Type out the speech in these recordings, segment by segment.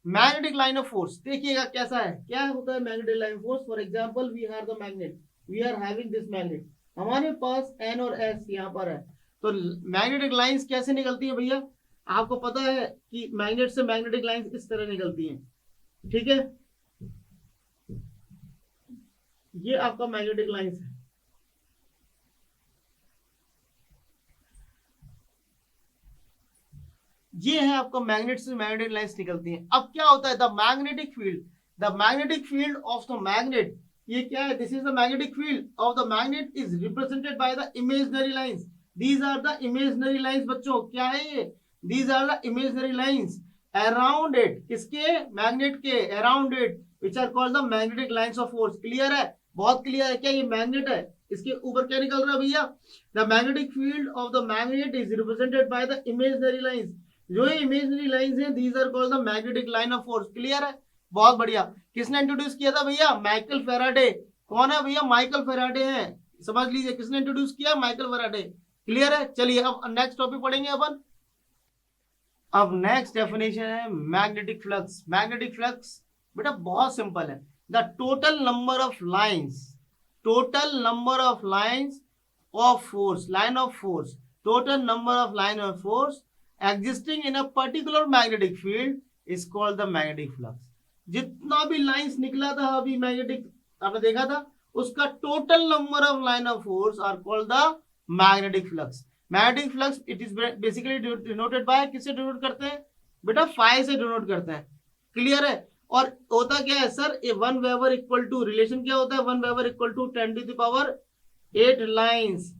Magnetic line of force देखिएगा कैसा है, क्या होता है magnetic line of force. For example we are the magnet, we are having this magnet, हमारे पास एन और एस यहाँ पर है। तो मैग्नेटिक लाइंस कैसे निकलती है भैया, आपको पता है कि मैग्नेट से मैग्नेटिक लाइंस इस तरह निकलती हैं, ठीक है। ये आपका मैग्नेटिक लाइंस है, ये है आपका मैग्नेट से मैग्नेटिक लाइंस निकलती हैं। अब क्या होता है, the magnetic field of the magnet, ये क्या है, this is the magnetic field of the magnet is represented by the imaginary lines. These are the imaginary lines बच्चों, क्या है ये, these are the imaginary lines around it, किसके, magnet के around it, which are called the magnetic lines of force. Clear है, बहुत clear है, क्या ये मैग्नेट है, इसके ऊपर क्या निकल रहा है भैया, the magnetic field of the magnet is represented by the imaginary lines. जो ये इमेजिनरी लाइंस हैं these are called the magnetic line of force. Clear है, बहुत बढ़िया। किसने इंट्रोड्यूस किया था भैया, माइकल फेराडे। कौन है भैया, माइकल फेराडे हैं, समझ लीजिए किसने इंट्रोड्यूस किया, माइकल फेराडे। क्लियर है, चलिए अब नेक्स्ट टॉपिक पढ़ेंगे अपन। अब नेक्स्ट डेफिनेशन है मैग्नेटिक फ्लक्स। मैग्नेटिक फ्लक्स बेटा बहुत सिंपल है, the total number of lines, total number of lines of force, line of force, total number of line of force existing in a particular magnetic field is called the magnetic flux। जितना भी lines निकला था अभी magnetic, आपने देखा था, उसका total number of line of force are called the magnetic flux. Magnetic flux it is basically denoted by, किससे डिनोट करते हैं बेटा, फाई से डिनोट करते हैं। क्लियर है, और होता क्या है sir, a 1 weber equal to, relation क्या होता है, 1 weber equal to 10⁸ lines,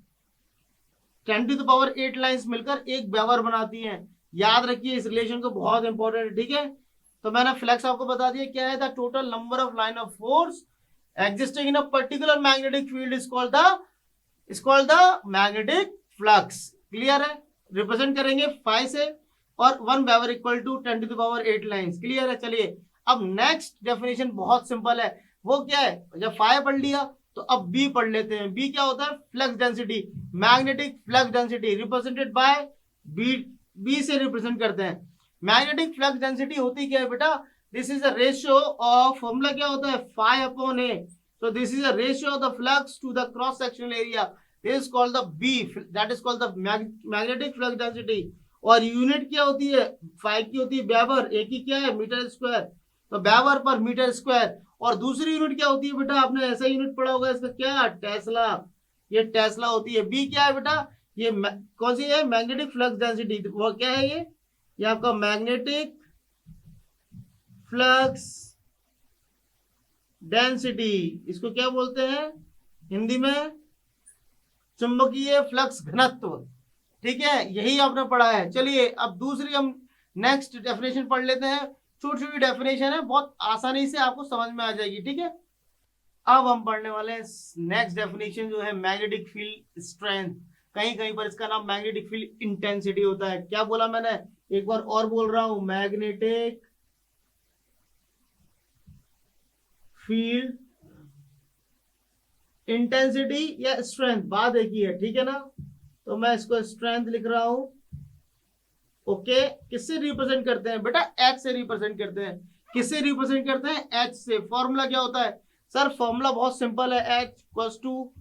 10⁸ lines मिलकर एक वेबर बनाती हैं। याद रखिए इस रिलेशन को, बहुत इंपॉर्टेंट है, ठीक है। तो मैंने फ्लक्स आपको बता दिया क्या है, the total number of line of force existing in a particular magnetic field is called the magnetic flux. Clear है, रिप्रेजेंट करेंगे फाइव से, और 1 weber equal to 10⁸ lines. Clear है, चलिए अब नेक्स्ट डेफिनेशन बहुत सिंपल है, वो क्या है, जब फाइव पढ़ लिया तो अब बी पढ़ लेते हैं। बी क्या होता है, flux density, magnetic flux density represented by B, B से रिप्रेजेंट करते हैं। मैग्नेटिक फ्लक्स डेंसिटी होती क्या है बेटा, this is a ratio of, formula क्या होता है, phi upon A. so this is a ratio of the flux to the cross sectional area, this is called the b, that is called the magnetic flux density। और unit क्या होती है, phi की होती है वेबर, ए की क्या है मीटर स्क्वायर, तो वेबर पर मीटर स्क्वायर। और दूसरी यूनिट क्या होती है बेटा, आपने ऐसा यूनिट पढ़ा होगा इसका, क्या, टेस्ला, ये टेस्ला होती है। बी क्या है बेटा, ये कौन सी है, मैग्नेटिक फ्लक्स डेंसिटी, वो क्या है ये आपका मैग्नेटिक फ्लक्स डेंसिटी, इसको क्या बोलते हैं हिंदी में, चुंबकीय फ्लक्स घनत्व। ठीक है, यही आपने पढ़ा है। चलिए अब दूसरी हम नेक्स्ट डेफिनेशन पढ़ लेते हैं, छोटी छोटी डेफिनेशन है, बहुत आसानी से आपको समझ में आ जाएगी, ठीक है। अब हम पढ़ने वाले हैं नेक्स्ट डेफिनेशन जो है मैग्नेटिक फील्ड स्ट्रेंथ। कहीं कहीं पर इसका नाम मैग्नेटिक फील्ड इंटेंसिटी होता है। क्या बोला मैंने, एक बार और बोल रहा हूं, मैग्नेटिक फील्ड इंटेंसिटी या स्ट्रेंथ, बात एक ही है, ठीक है ना। तो मैं इसको स्ट्रेंथ लिख रहा हूं, ओके। किससे रिप्रेजेंट करते हैं बेटा, एच से रिप्रेजेंट करते हैं। किससे रिप्रेजेंट करते हैं, एच से। फॉर्मूला क्या होता है सर, फॉर्मूला बहुत सिंपल है, H equals to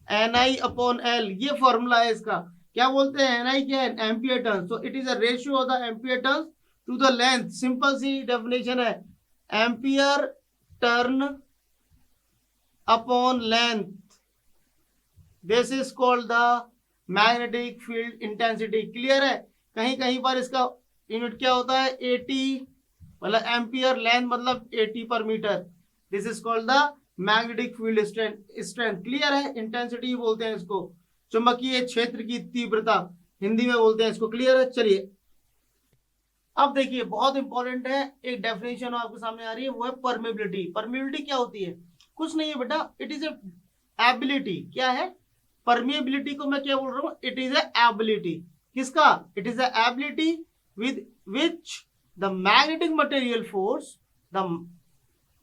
N upon L, ये फॉर्मूला है इसका। क्या बोलते हैं, एन क्या है, ampere turn, so it is a ratio of the ampere turn to the length. Simple सी डेफिनेशन है, ampere turn upon length, this is called the magnetic field intensity. Clear है, कहीं कहीं पर इसका यूनिट क्या होता है, एटी, मतलब एम्पियर, लेंथ मतलब 80 पर metre, this is called the magnetic field strength. Clear है, इंटेंसिटी बोलते हैं इसको, चुंबकीय क्षेत्र की तीव्रता हिंदी में बोलते हैं इसको। क्लियर है, चलिए अब देखिए बहुत इंपॉर्टेंट है, एक डेफिनेशन आपके सामने आ रही है, वो है परमेबिलिटी। परमेबिलिटी क्या होती है, कुछ नहीं है बेटा, इट इज एबिलिटी। क्या है, परमेबिलिटी को मैं क्या बोल रहा हूं, इट इज एबिलिटी, किसका, it is ability with which the magnetic material force, the,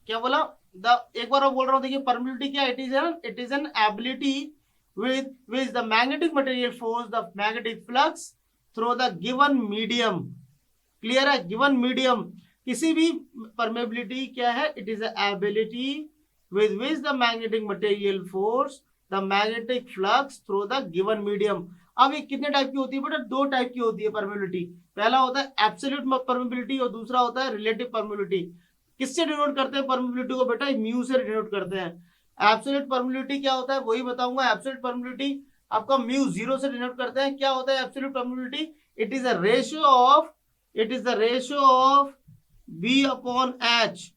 क्या बोला, द, एक बार मैं बोल रहा हूं, देखिए परमेबिलिटी क्या, it is an ability with which the magnetic material force the magnetic flux through the given medium। Clear है, गिवन मीडियम किसी भी परमेबिलिटी क्या है, it is ability with which the magnetic material force the magnetic flux through the given medium. अब ये कितने type की होती है बेटा, दो टाइप की होती है परमेबिलिटी। पहला होता है एब्सोल्यूट परमेबिलिटी और दूसरा होता है रिलेटिव परमेबिलिटी। किससे डिनोट करते हैं परमेबिलिटी को बेटा, म्यू से डिनोट करते हैं। एब्सोल्यूट परमेबिलिटी क्या होता है वही बताऊंगा। एब्सोल्यूट परमेबिलिटी आपका म्यू जीरो से डिनोट करते हैं। क्या होता है absolute permeability, it is a ratio of B upon H,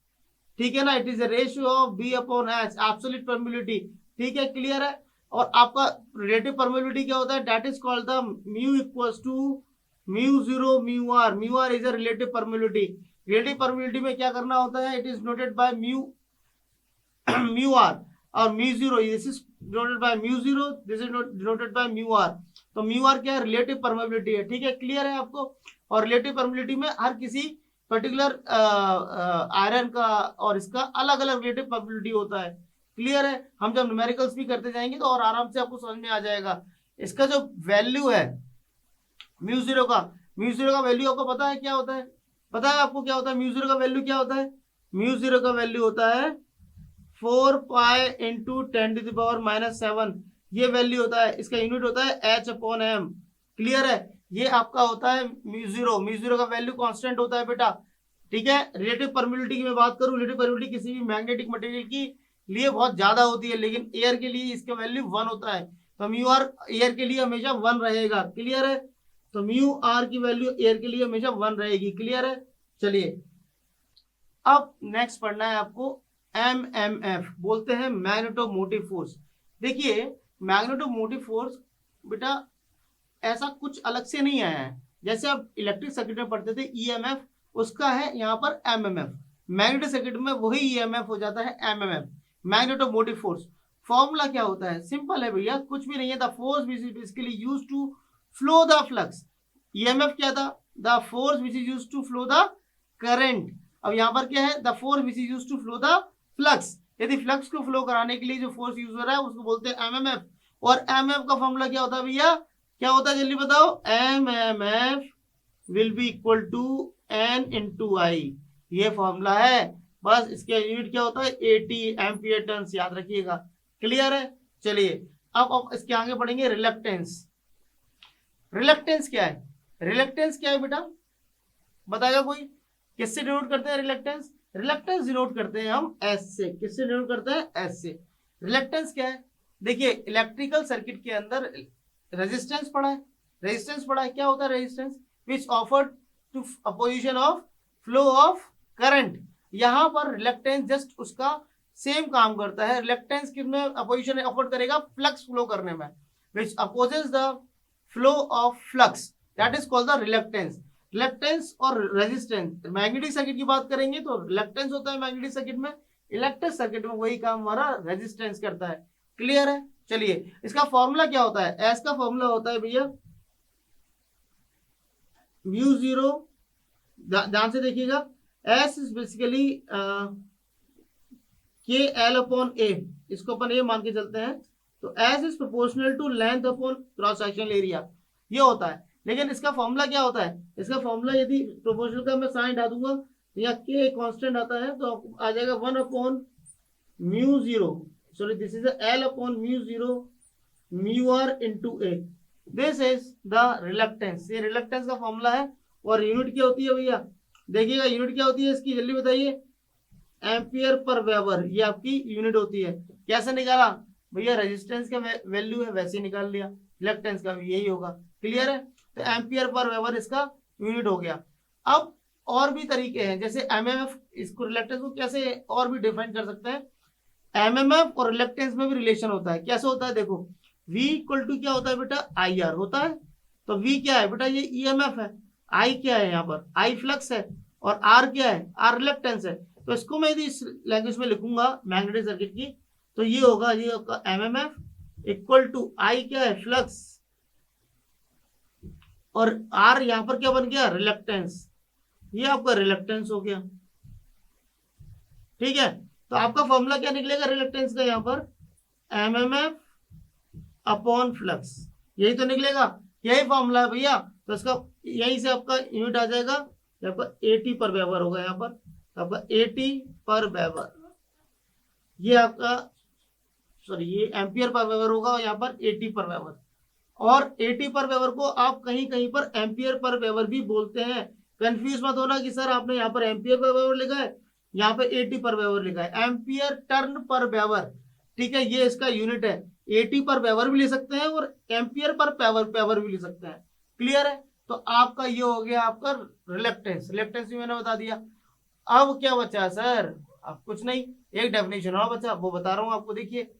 ठीक है ना, it is a ratio of B upon H, absolute permeability, ठीक है, क्लियर है। और आपका रिलेटिव परमेबिलिटी क्या होता है, that is called the mu equals to mu zero mu R is a relative permeability. Relative permeability में क्या करना होता है, it is noted by mu mu R और mu zero, this is denoted by mu zero, this is denoted by mu R. तो mu R क्या है, relative permeability है, ठीक है, क्लियर है आपको। और रिलेटिव परमेबिलिटी में हर किसी पर्टिकुलर आयरन का और इसका अलग अलग रिलेटिव परमेबिलिटी होता है, क्लियर है। हम जब न्यूमेरिकल्स भी करते जाएंगे तो और आराम से आपको समझ में आ जाएगा। इसका जो वैल्यू है म्यू जीरो का वैल्यू आपको पता है क्या होता है, पता है आपको क्या होता है म्यू जीरो का वैल्यू क्या होता है, म्यू जीरो का वैल्यू होता है 4 पाई इंटू 10⁻⁻7, ये वैल्यू होता है। इसका यूनिट होता है एच अपॉन एम, क्लियर है। ये आपका होता है म्यू जीरो का वैल्यू कांस्टेंट होता है बेटा, ठीक है। रिलेटिव परमेबिलिटी की मैं बात करूं, रिलेटिव परमेबिलिटी किसी भी मैग्नेटिक मटेरियल की लिए बहुत ज्यादा होती है, लेकिन एयर के लिए इसका वैल्यू 1 होता है। तो म्यू आर एयर के लिए हमेशा 1 रहेगा, क्लियर है। तो म्यू आर की वैल्यू एयर के लिए हमेशा 1 रहेगी, क्लियर है। चलिए अब नेक्स्ट पढ़ना है आपको एमएमएफ, बोलते हैं मैग्नेटोमोटिव फोर्स। देखिए मैग्नेटोमोटिव फोर्स बेटा ऐसा कुछ अलग से नहीं आया है, जैसे आप इलेक्ट्रिक सर्किट में पढ़ते थे ईएमएफ, उसका है यहाँ पर एमएमएफ। मैग्नेटिक सर्किट में वही ईएमएफ हो जाता है एमएमएफ, मैग्नेटोमोटिव फोर्स। फॉर्मूला क्या होता है, सिंपल है भैया, कुछ भी नहीं है। The force which is basically used to flow the flux. EMF क्या था, the force which is used to flow the current. अब यहाँ पर क्या है, the force which is used to flow the flux. यदि फ्लक्स को फ्लो कराने के लिए जो फोर्स यूज हो रहा है उसको बोलते हैं एमएमएफ। और एमएफ का फॉर्मूला क्या होता है भैया, क्या होता है जल्दी बताओ, M M F will be equal to N into I, ये फॉर्मूला है। बस इसका यूनिट क्या होता है, 80 एम्पियर टर्न्स, याद रखिएगा, क्लियर है। चलिए अब इसके आगे पढ़ेंगे रिलक्टेंस। रिलक्टेंस क्या है, रिलक्टेंस क्या है बेटा बताएगा कोई, किससे डिनोट करते हैं रिलक्टेंस, रिलक्टेंस डिनोट करते हैं हम एस से। किससे डिनोट करते हैं, एस से। रिलक्टेंस क्या है, देखिए इलेक्ट्रिकल सर्किट के अंदर रेजिस्टेंस पड़ा है, रेजिस्टेंस पड़ा है, क्या होता है resistance, which offered to opposition of flow of current. यहां पर रिलक्टेंस जस्ट उसका सेम काम करता है। रिलक्टेंस किसमें अपोजिशन ऑफर्ड करेगा, फ्लक्स फ्लो करने में, which opposes the flow of flux, that is called the reluctance. Reluctance और रेजिस्टेंस, मैग्नेटिक सर्किट की बात करेंगे तो रिलक्टेंस होता है मैग्नेटिक सर्किट में, इलेक्ट्रिक सर्किट में वही काम हमारा रेजिस्टेंस करता है, क्लियर है। चलिए इसका फॉर्मूला क्या होता है, एस का फॉर्मूला होता है भैया म्यू जीरो, ध्यान से देखिएगा, S is basically K L upon A, इसको अपन ए मान के चलते हैं। तो S is proportional to length upon cross sectional area, ये होता है। लेकिन इसका फॉर्मूला क्या होता है, इसका फॉर्मूला यदि प्रोपोर्शनल का मैं साइन हटा दूंगा या के कांस्टेंट आता है तो आ जाएगा 1 upon mu zero, sorry this is L upon mu zero mu R into A, this is the reluctance. ये रिलक्टेंस का फॉर्मूला है। और यूनिट क्या होती है भैया, देखिएगा यूनिट क्या होती है इसकी, जल्दी बताइए, एम्पियर पर वेबर, ये आपकी यूनिट होती है। कैसे निकाला भैया, रेजिस्टेंस का वैल्यू है वैसे निकाल लिया, रिलक्टेंस का भी यही होगा, क्लियर है। तो एम्पियर पर वेबर इसका यूनिट हो गया। अब और भी तरीके हैं, जैसे एमएमएफ, इसको रिलक्टेंस को कैसे और भी डिफाइन कर सकते हैं। एमएमएफ और रिलक्टेंस में भी रिलेशन होता है, कैसे होता है देखो, V इक्वल टू क्या होता है बेटा, आई आर होता है। तो V क्या है बेटा, ये ईएमएफ है, I क्या है यहाँ पर, I फ्लक्स है, और R क्या है, R रिलक्टेंस है। तो इसको मैं यदि इस लैंग्वेज में लिखूंगा मैग्नेटिक सर्किट की, तो ये होगा, ये आपका एमएमएफ इक्वल टू आई क्या है, फ्लक्स, और R यहाँ पर क्या बन गया, रिलक्टेंस, ये आपका रिलक्टेंस हो गया, ठीक है। तो आपका फॉर्मूला क्या निकलेगा रिलक्टेंस का, यहाँ पर एमएमएफ अपॉन फ्लक्स, यही तो निकलेगा, यही फॉर्मूला है भैया। तो इसका यहीं से आपका यूनिट आ जाएगा ये आपका 80 पर वेबर होगा, यहाँ पर आपका 80 पर वेबर, ये आपका सॉरी ये एम्पियर पर वेबर होगा, और यहाँ पर 80 पर वेबर। और 80 पर वेबर को आप कहीं कहीं पर एम्पियर पर वेबर भी बोलते हैं। कंफ्यूज मत होना कि सर आपने यहाँ पर एम्पियर पर वेबर लिखा है, यहाँ पे 80 पर वेबर लिखा है। एम्पियर टर्न पर वेबर, ठीक है, ये इसका यूनिट है। 80 पर वेबर भी ले सकते हैं और एम्पियर पर वेबर भी ले सकते हैं। क्लियर है? तो आपका ये हो गया आपका रिलेक्टेंस। रिलेक्टेंस भी मैंने बता दिया। अब क्या बचा सर? अब कुछ नहीं, एक डेफिनेशन और बचा, वो बता रहा हूं आपको। देखिए